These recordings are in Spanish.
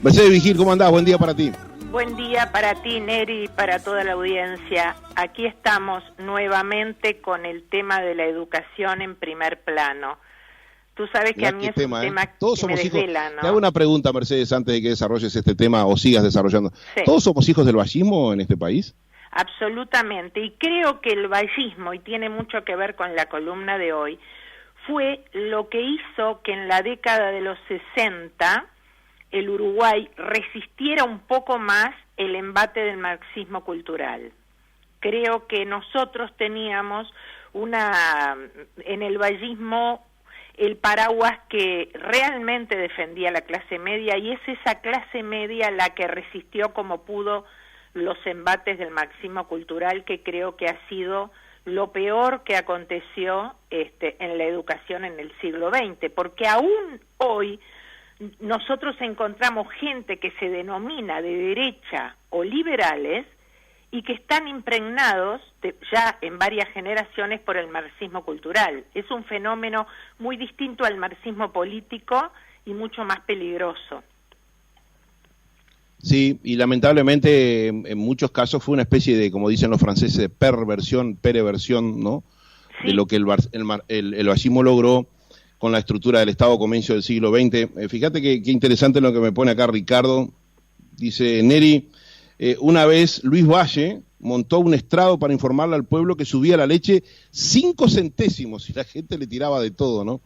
Mercedes Vigil, ¿cómo andás? Buen día para ti. Buen día para ti, Neri, y para toda la audiencia. Aquí estamos nuevamente con el tema de la educación en primer plano. Tú sabes que Mirá a mí qué es tema, un tema Todos que me somos hijos. desvela, ¿no? Te hago una pregunta, Mercedes, antes de que desarrolles este tema o sigas desarrollando. Sí. ¿Todos somos hijos del vallismo en este país? Absolutamente, y creo que el vallismo, y tiene mucho que ver con la columna de hoy, fue lo que hizo que en la década de los 60 el Uruguay resistiera un poco más el embate del marxismo cultural. Creo que nosotros teníamos en el vallismo el paraguas que realmente defendía la clase media, y es esa clase media la que resistió como pudo los embates del marxismo cultural, que creo que ha sido lo peor que aconteció en la educación en el siglo XX, porque aún hoy nosotros encontramos gente que se denomina de derecha o liberales y que están impregnados ya en varias generaciones por el marxismo cultural. Es un fenómeno muy distinto al marxismo político y mucho más peligroso. Sí, y lamentablemente en muchos casos fue una especie de, como dicen los franceses, de pereversión, ¿no? Sí. De lo que el vallismo logró con la estructura del Estado comienzo del siglo XX. Fíjate qué interesante lo que me pone acá Ricardo. Dice, Neri, una vez Luis Valle montó un estrado para informarle al pueblo que subía la leche 5 centésimos y la gente le tiraba de todo, ¿no?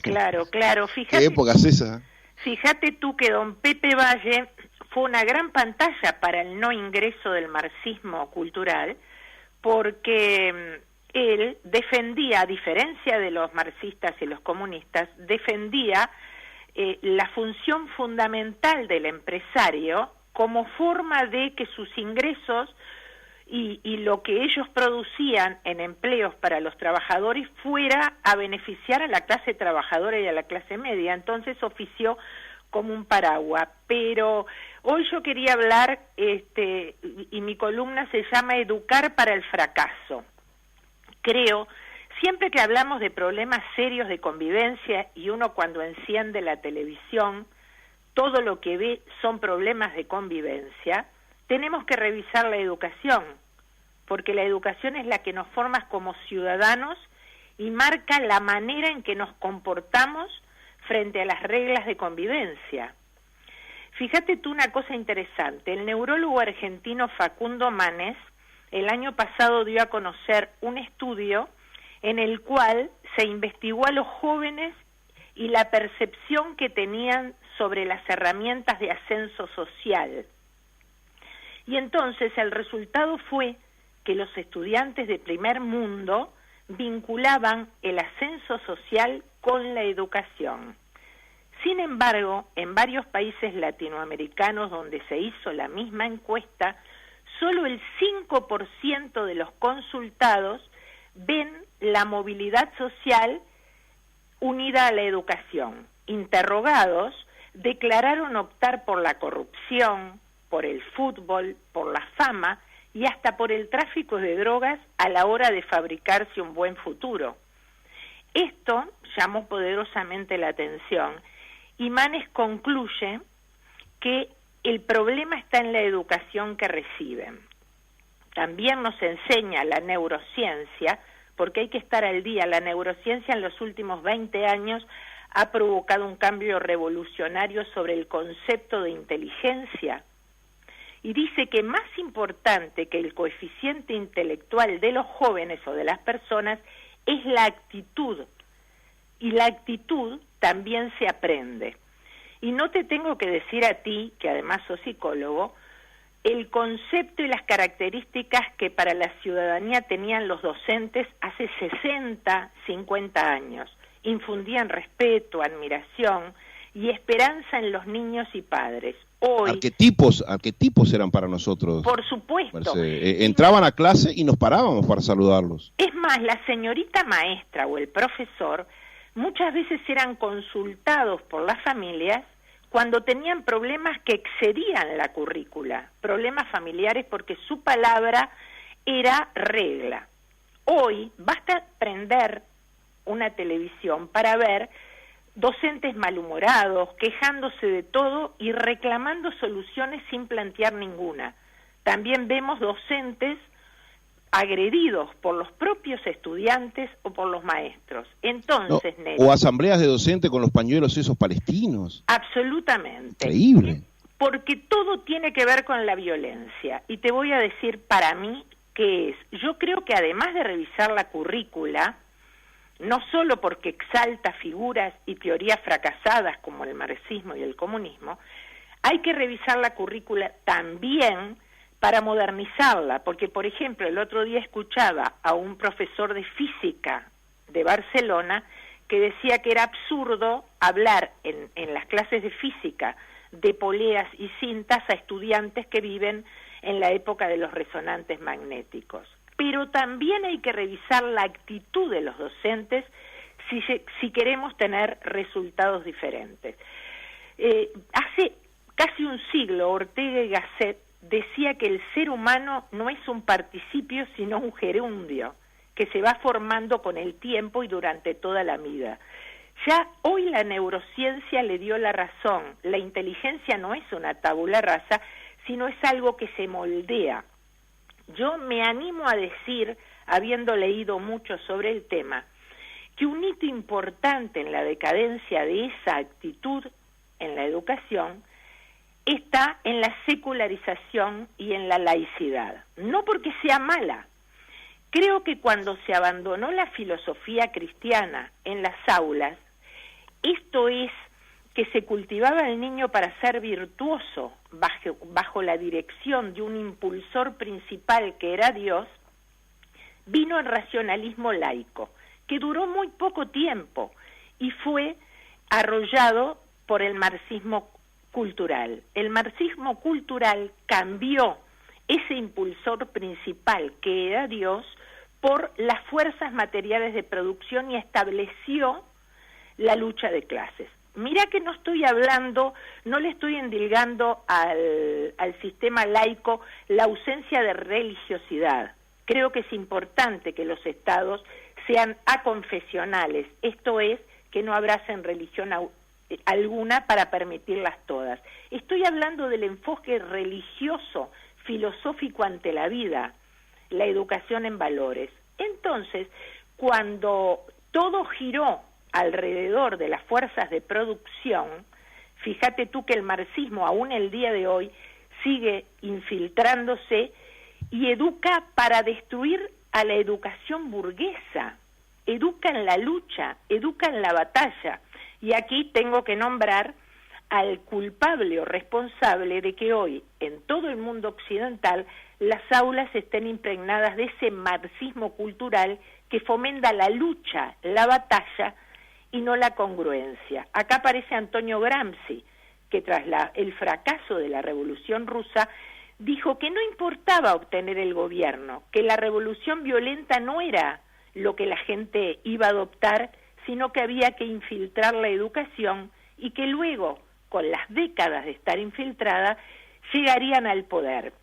Claro, fíjate. ¿Qué época es esa? Fíjate tú que don Pepe Valle fue una gran pantalla para el no ingreso del marxismo cultural, porque él defendía, a diferencia de los marxistas y los comunistas, defendía la función fundamental del empresario como forma de que sus ingresos y lo que ellos producían en empleos para los trabajadores fuera a beneficiar a la clase trabajadora y a la clase media. Entonces ofició como un paraguas. Pero hoy yo quería hablar, y mi columna se llama Educar para el fracaso. Creo, siempre que hablamos de problemas serios de convivencia, y uno cuando enciende la televisión, todo lo que ve son problemas de convivencia, tenemos que revisar la educación, porque la educación es la que nos forma como ciudadanos y marca la manera en que nos comportamos frente a las reglas de convivencia. Fíjate tú una cosa interesante, el neurólogo argentino Facundo Manes el año pasado dio a conocer un estudio en el cual se investigó a los jóvenes y la percepción que tenían sobre las herramientas de ascenso social. Y entonces el resultado fue que los estudiantes de primer mundo vinculaban el ascenso social con la educación. Sin embargo, en varios países latinoamericanos donde se hizo la misma encuesta, solo el 5% de los consultados ven la movilidad social unida a la educación. Interrogados, declararon optar por la corrupción, por el fútbol, por la fama y hasta por el tráfico de drogas a la hora de fabricarse un buen futuro. Esto llamó poderosamente la atención y Manes concluye que el problema está en la educación que reciben. También nos enseña la neurociencia, porque hay que estar al día. La neurociencia en los últimos 20 años ha provocado un cambio revolucionario sobre el concepto de inteligencia. Y dice que más importante que el coeficiente intelectual de los jóvenes o de las personas es la actitud. Y la actitud también se aprende. Y no te tengo que decir a ti, que además sos psicólogo, el concepto y las características que para la ciudadanía tenían los docentes hace 60, 50 años. Infundían respeto, admiración y esperanza en los niños y padres. Hoy, arquetipos eran para nosotros. Por supuesto. Entraban a clase y nos parábamos para saludarlos. Es más, la señorita maestra o el profesor muchas veces eran consultados por las familias cuando tenían problemas que excedían la currícula, problemas familiares, porque su palabra era regla. Hoy basta prender una televisión para ver docentes malhumorados, quejándose de todo y reclamando soluciones sin plantear ninguna. También vemos docentes agredidos por los propios estudiantes o por los maestros. Entonces, Nelly, o asambleas de docentes con los pañuelos esos palestinos. Absolutamente. Increíble. Porque todo tiene que ver con la violencia. Y te voy a decir para mí qué es. Yo creo que además de revisar la currícula, no solo porque exalta figuras y teorías fracasadas como el marxismo y el comunismo, hay que revisar la currícula también para modernizarla, porque por ejemplo el otro día escuchaba a un profesor de física de Barcelona que decía que era absurdo hablar en las clases de física de poleas y cintas a estudiantes que viven en la época de los resonantes magnéticos. Pero también hay que revisar la actitud de los docentes si queremos tener resultados diferentes. Hace casi un siglo Ortega y Gasset decía que el ser humano no es un participio sino un gerundio que se va formando con el tiempo y durante toda la vida. Ya hoy la neurociencia le dio la razón. La inteligencia no es una tabula rasa, sino es algo que se moldea. Yo me animo a decir, habiendo leído mucho sobre el tema, que un hito importante en la decadencia de esa actitud en la educación está en la secularización y en la laicidad. No porque sea mala. Creo que cuando se abandonó la filosofía cristiana en las aulas, esto es que se cultivaba el niño para ser virtuoso bajo la dirección de un impulsor principal que era Dios, vino el racionalismo laico, que duró muy poco tiempo y fue arrollado por el marxismo cultural. El marxismo cultural cambió ese impulsor principal que era Dios por las fuerzas materiales de producción y estableció la lucha de clases. Mirá que no estoy hablando, no le estoy endilgando al sistema laico la ausencia de religiosidad. Creo que es importante que los estados sean aconfesionales, esto es, que no abracen religión alguna para permitirlas todas. Estoy hablando del enfoque religioso, filosófico ante la vida, la educación en valores. Entonces, cuando todo giró alrededor de las fuerzas de producción, fíjate tú que el marxismo aún el día de hoy sigue infiltrándose y educa para destruir a la educación burguesa, educa en la lucha, educa en la batalla. Y aquí tengo que nombrar al culpable o responsable de que hoy en todo el mundo occidental las aulas estén impregnadas de ese marxismo cultural que fomenta la lucha, la batalla y no la congruencia. Acá aparece Antonio Gramsci, que tras el fracaso de la Revolución Rusa dijo que no importaba obtener el gobierno, que la revolución violenta no era lo que la gente iba a adoptar, sino que había que infiltrar la educación y que luego, con las décadas de estar infiltrada, llegarían al poder.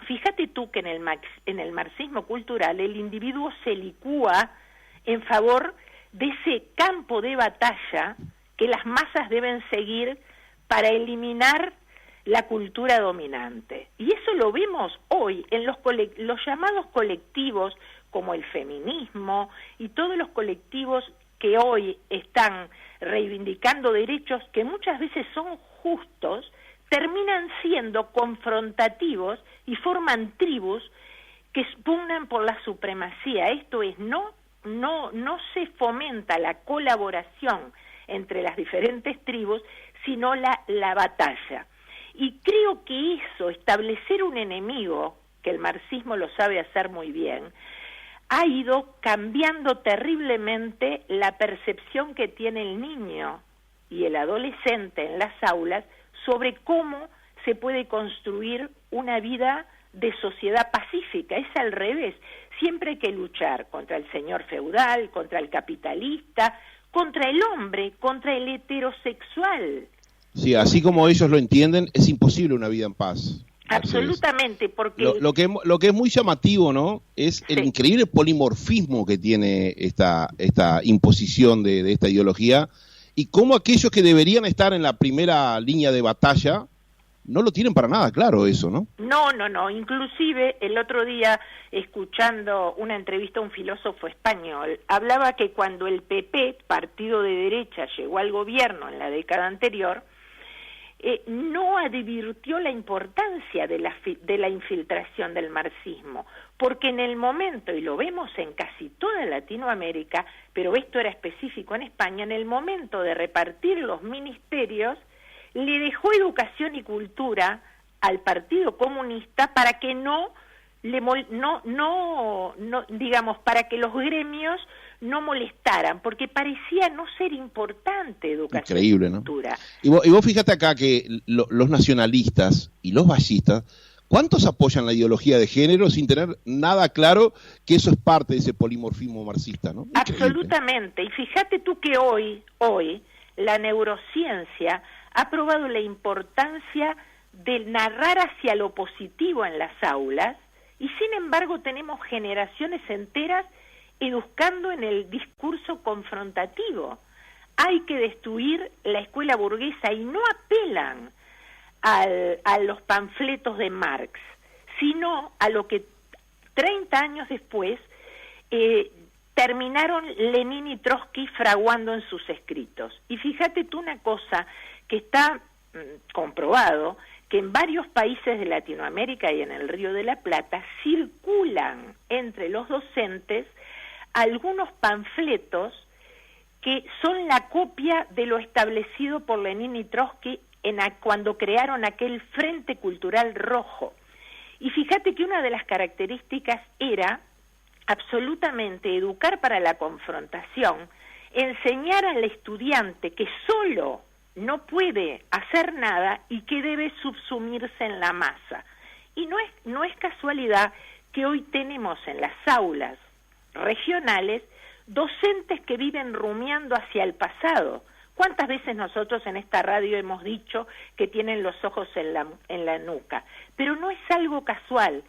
Fíjate tú que en el marxismo cultural el individuo se licúa en favor de ese campo de batalla que las masas deben seguir para eliminar la cultura dominante. Y eso lo vemos hoy en los llamados colectivos como el feminismo y todos los colectivos que hoy están reivindicando derechos que muchas veces son justos, terminan siendo confrontativos y forman tribus que pugnan por la supremacía. Esto es, no se fomenta la colaboración entre las diferentes tribus, sino la batalla. Y creo que eso, establecer un enemigo, que el marxismo lo sabe hacer muy bien, ha ido cambiando terriblemente la percepción que tiene el niño y el adolescente en las aulas sobre cómo se puede construir una vida de sociedad pacífica. Es al revés, siempre hay que luchar contra el señor feudal, contra el capitalista, contra el hombre, contra el heterosexual. Sí, así como ellos lo entienden, es imposible una vida en paz. Absolutamente, porque lo que es muy llamativo, ¿no?, es el increíble polimorfismo que tiene esta imposición de esta ideología y cómo aquellos que deberían estar en la primera línea de batalla no lo tienen para nada claro eso, ¿no? No. Inclusive el otro día, escuchando una entrevista a un filósofo español, hablaba que cuando el PP, partido de derecha, llegó al gobierno en la década anterior, no advirtió la importancia de la infiltración del marxismo, porque en el momento, y lo vemos en casi toda Latinoamérica, pero esto era específico en España, en el momento de repartir los ministerios, le dejó educación y cultura al Partido Comunista para que digamos, para que los gremios no molestaran, porque parecía no ser importante educación. Increíble, y cultura. ¿No? Y vos fíjate acá que los nacionalistas y los ballistas, ¿cuántos apoyan la ideología de género sin tener nada claro que eso es parte de ese polimorfismo marxista, ¿no? Increíble. Absolutamente. Y fíjate tú que hoy la neurociencia ha probado la importancia de narrar hacia lo positivo en las aulas, y sin embargo tenemos generaciones enteras educando en el discurso confrontativo. Hay que destruir la escuela burguesa, y no apelan a los panfletos de Marx, sino a lo que 30 años después terminaron Lenin y Trotsky fraguando en sus escritos. Y fíjate tú una cosa que está comprobado, que en varios países de Latinoamérica y en el Río de la Plata circulan entre los docentes algunos panfletos que son la copia de lo establecido por Lenin y Trotsky cuando crearon aquel Frente Cultural Rojo. Y fíjate que una de las características era absolutamente educar para la confrontación, enseñar al estudiante que solo no puede hacer nada y que debe subsumirse en la masa. Y no es casualidad que hoy tenemos en las aulas regionales docentes que viven rumiando hacia el pasado. ¿Cuántas veces nosotros en esta radio hemos dicho que tienen los ojos en la nuca? Pero no es algo casual,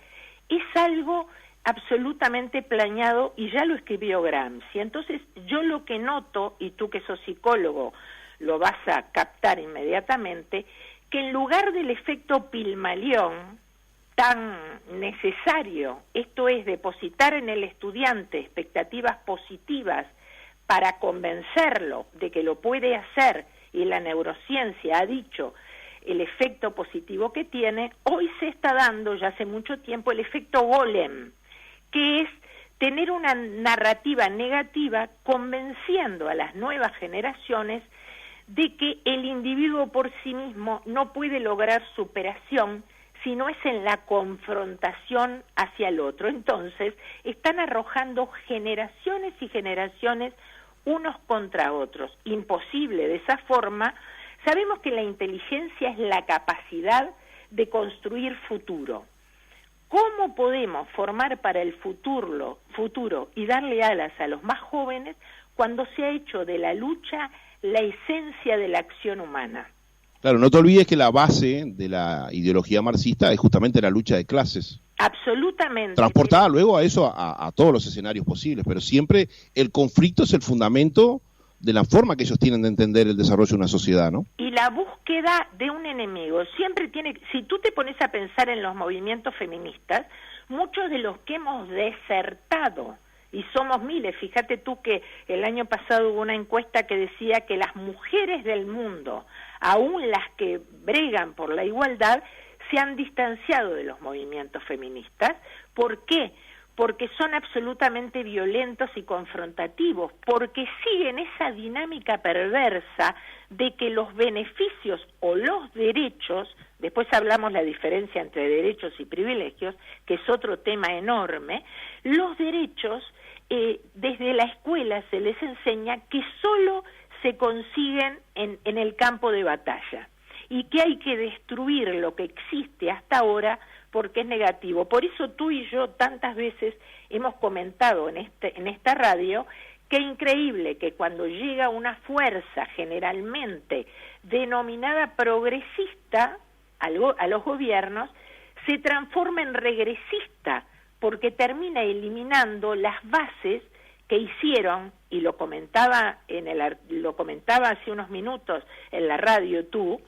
es algo absolutamente planeado, y ya lo escribió Gramsci. Entonces yo lo que noto, y tú que sos psicólogo lo vas a captar inmediatamente, que en lugar del efecto Pigmalión tan necesario, esto es, depositar en el estudiante expectativas positivas para convencerlo de que lo puede hacer, y la neurociencia ha dicho el efecto positivo que tiene, hoy se está dando ya hace mucho tiempo el efecto Golem, que es tener una narrativa negativa convenciendo a las nuevas generaciones de que el individuo por sí mismo no puede lograr superación si no es en la confrontación hacia el otro. Entonces, están arrojando generaciones y generaciones unos contra otros. Imposible de esa forma. Sabemos que la inteligencia es la capacidad de construir futuro. ¿Cómo podemos formar para el futuro y darle alas a los más jóvenes cuando se ha hecho de la lucha la esencia de la acción humana? Claro, no te olvides que la base de la ideología marxista es justamente la lucha de clases. Absolutamente. Transportada luego a eso, a todos los escenarios posibles, pero siempre el conflicto es el fundamento de la forma que ellos tienen de entender el desarrollo de una sociedad, ¿no? Y la búsqueda de un enemigo siempre tiene, si tú te pones a pensar en los movimientos feministas, muchos de los que hemos desertado, y somos miles, fíjate tú que el año pasado hubo una encuesta que decía que las mujeres del mundo, aún las que bregan por la igualdad, se han distanciado de los movimientos feministas. ¿Por qué? Porque son absolutamente violentos y confrontativos, porque siguen esa dinámica perversa de que los beneficios o los derechos, después hablamos la diferencia entre derechos y privilegios, que es otro tema enorme, los derechos desde la escuela se les enseña que solo se consiguen en el campo de batalla y que hay que destruir lo que existe hasta ahora porque es negativo. Por eso tú y yo tantas veces hemos comentado en esta radio que es increíble que cuando llega una fuerza generalmente denominada progresista a los gobiernos, se transforma en regresista, porque termina eliminando las bases que hicieron, y lo comentaba hace unos minutos en la radio tú,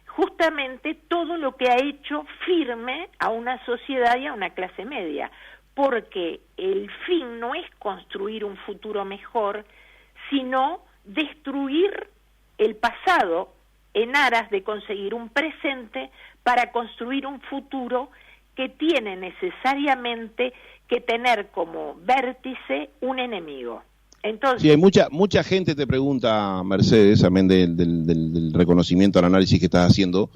justamente todo lo que ha hecho firme a una sociedad y a una clase media, porque el fin no es construir un futuro mejor, sino destruir el pasado en aras de conseguir un presente para construir un futuro que tiene necesariamente que tener como vértice un enemigo. Entonces, sí, hay mucha gente te pregunta, Mercedes, amén del reconocimiento al análisis que estás haciendo,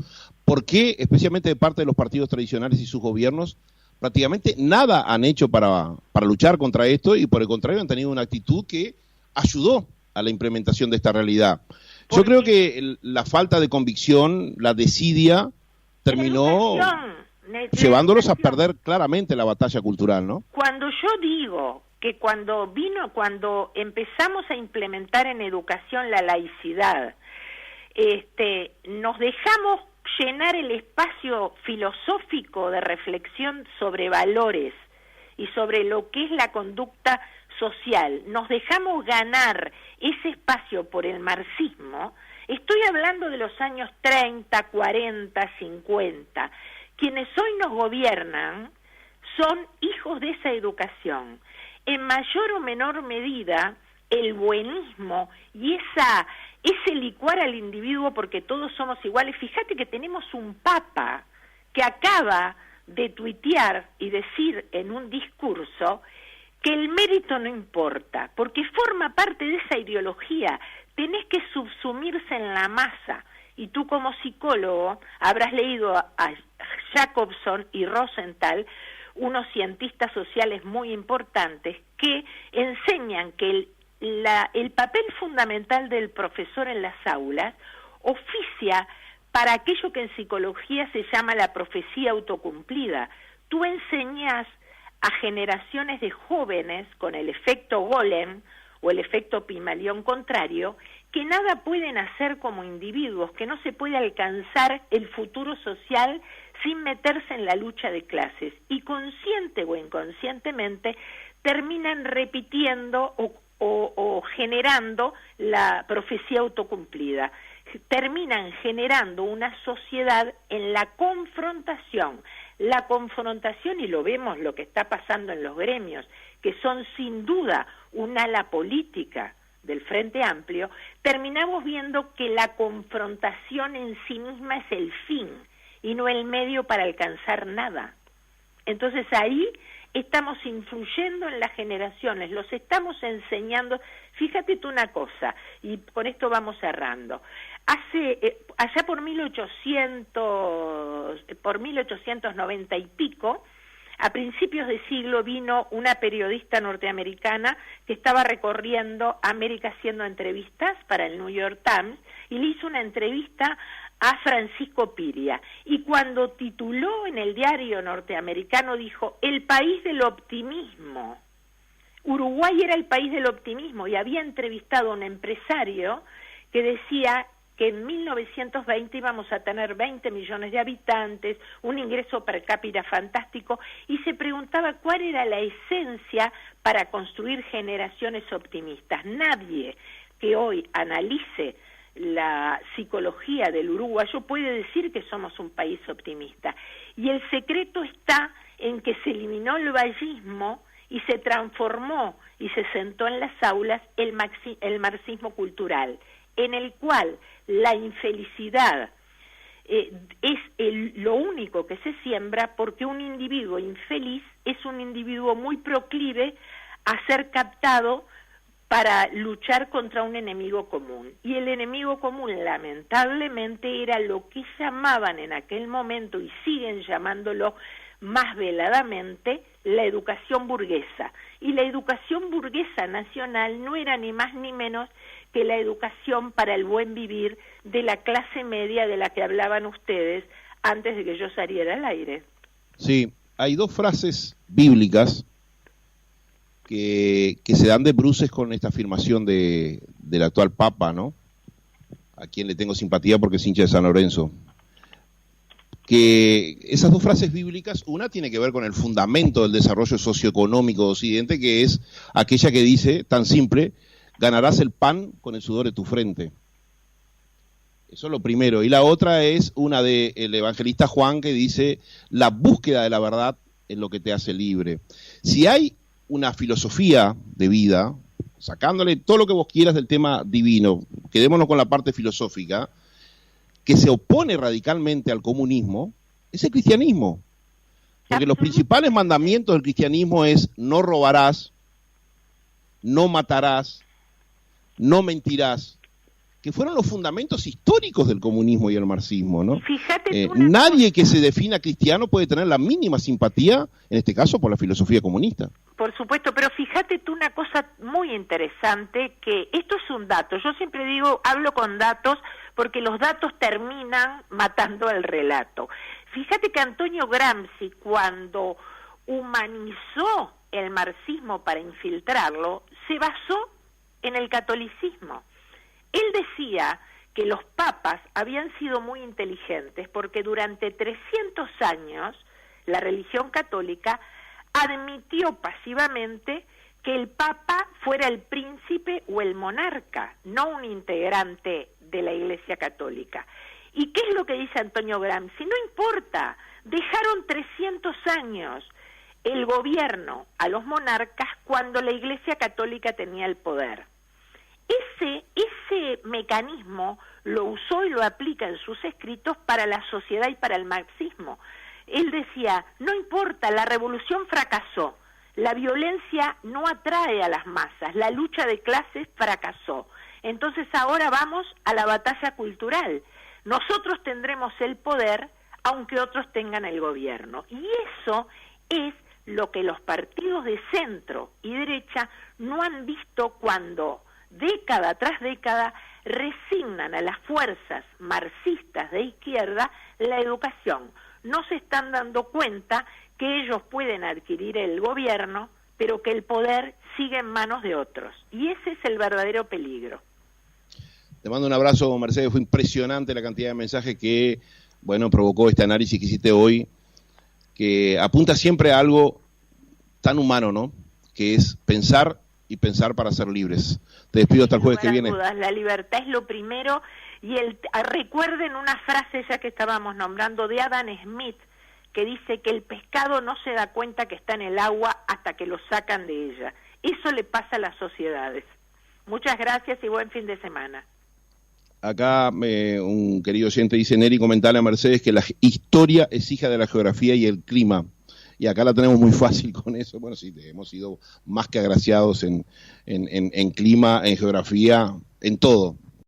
¿por qué, especialmente de parte de los partidos tradicionales y sus gobiernos, prácticamente nada han hecho para luchar contra esto y por el contrario han tenido una actitud que ayudó a la implementación de esta realidad? Yo creo que la falta de convicción, la desidia, terminó llevándolos a perder claramente la batalla cultural, ¿no? Cuando yo digo que cuando empezamos a implementar en educación la laicidad, nos dejamos llenar el espacio filosófico de reflexión sobre valores y sobre lo que es la conducta social, nos dejamos ganar ese espacio por el marxismo. Estoy hablando de los años 30, 40, 50. Quienes hoy nos gobiernan son hijos de esa educación. En mayor o menor medida, el buenismo y ese licuar al individuo porque todos somos iguales. Fíjate que tenemos un papa que acaba de tuitear y decir en un discurso que el mérito no importa, porque forma parte de esa ideología. Tenés que subsumirse en la masa. Y tú como psicólogo habrás leído a Jacobson y Rosenthal, unos cientistas sociales muy importantes, que enseñan que el papel fundamental del profesor en las aulas oficia para aquello que en psicología se llama la profecía autocumplida. Tú enseñas a generaciones de jóvenes con el efecto Golem o el efecto Pigmalión contrario, que nada pueden hacer como individuos, que no se puede alcanzar el futuro social sin meterse en la lucha de clases, y consciente o inconscientemente terminan repitiendo o generando la profecía autocumplida. Terminan generando una sociedad en la confrontación. La confrontación, y lo vemos lo que está pasando en los gremios, que son sin duda un ala política del Frente Amplio, terminamos viendo que la confrontación en sí misma es el fin y no el medio para alcanzar nada. Entonces ahí estamos influyendo en las generaciones, los estamos enseñando. Fíjate tú una cosa, y con esto vamos cerrando. Allá por 1890 y pico, a principios de siglo, vino una periodista norteamericana que estaba recorriendo América haciendo entrevistas para el New York Times, y le hizo una entrevista a Francisco Piria, y cuando tituló en el diario norteamericano dijo: el país del optimismo. Uruguay era el país del optimismo, y había entrevistado a un empresario que decía que en 1920 íbamos a tener 20 millones de habitantes, un ingreso per cápita fantástico, y se preguntaba cuál era la esencia para construir generaciones optimistas. Nadie que hoy analice la psicología del uruguayo puede decir que somos un país optimista. Y el secreto está en que se eliminó el vallismo y se transformó y se sentó en las aulas el marxismo cultural, en el cual la infelicidad es lo único que se siembra, porque un individuo infeliz es un individuo muy proclive a ser captado para luchar contra un enemigo común. Y el enemigo común, lamentablemente, era lo que llamaban en aquel momento, y siguen llamándolo más veladamente, la educación burguesa. Y la educación burguesa nacional no era ni más ni menos que la educación para el buen vivir de la clase media de la que hablaban ustedes antes de que yo saliera al aire. Sí, hay dos frases bíblicas que se dan de bruces con esta afirmación del actual Papa, ¿no? A quien le tengo simpatía porque es hincha de San Lorenzo. que esas dos frases bíblicas, una tiene que ver con el fundamento del desarrollo socioeconómico de Occidente, que es aquella que dice, tan simple, ganarás el pan con el sudor de tu frente. Eso es lo primero. Y la otra es una del evangelista Juan, que dice, la búsqueda de la verdad es lo que te hace libre. Si hay una filosofía de vida, sacándole todo lo que vos quieras del tema divino, quedémonos con la parte filosófica, que se opone radicalmente al comunismo, es el cristianismo. Porque los principales mandamientos del cristianismo es no robarás, no matarás, no mentirás, que fueron los fundamentos históricos del comunismo y el marxismo, ¿no? Nadie que se defina cristiano puede tener la mínima simpatía, en este caso, por la filosofía comunista. Por supuesto, pero fíjate tú una cosa muy interesante, que esto es un dato. Yo siempre digo, hablo con datos, porque los datos terminan matando el relato. Fíjate que Antonio Gramsci, cuando humanizó el marxismo para infiltrarlo, se basó en el catolicismo. Él decía que los papas habían sido muy inteligentes porque durante 300 años la religión católica admitió pasivamente que el papa fuera el príncipe o el monarca, no un integrante de la Iglesia Católica. ¿Y qué es lo que dice Antonio Gramsci? No importa, dejaron 300 años el gobierno a los monarcas cuando la Iglesia Católica tenía el poder. Ese mecanismo lo usó y lo aplica en sus escritos para la sociedad y para el marxismo. Él decía, no importa, la revolución fracasó, la violencia no atrae a las masas, la lucha de clases fracasó. Entonces ahora vamos a la batalla cultural. Nosotros tendremos el poder, aunque otros tengan el gobierno. Y eso es lo que los partidos de centro y derecha no han visto cuando, década tras década, resignan a las fuerzas marxistas de izquierda la educación. No se están dando cuenta que ellos pueden adquirir el gobierno, pero que el poder sigue en manos de otros. Y ese es el verdadero peligro. Te mando un abrazo, Mercedes. Fue impresionante la cantidad de mensajes que, bueno, provocó este análisis que hiciste hoy, que apunta siempre a algo tan humano, ¿no? Que es pensar y pensar para ser libres. Te despido hasta el jueves que viene. La libertad es lo primero, y recuerden una frase ya que estábamos nombrando de Adam Smith, que dice que el pescado no se da cuenta que está en el agua hasta que lo sacan de ella. Eso le pasa a las sociedades. Muchas gracias y buen fin de semana. Acá un querido oyente dice, Neri, comentale a Mercedes que la historia es hija de la geografía y el clima. Y acá la tenemos muy fácil con eso. Bueno, sí, hemos sido más que agraciados en clima, en geografía, en todo.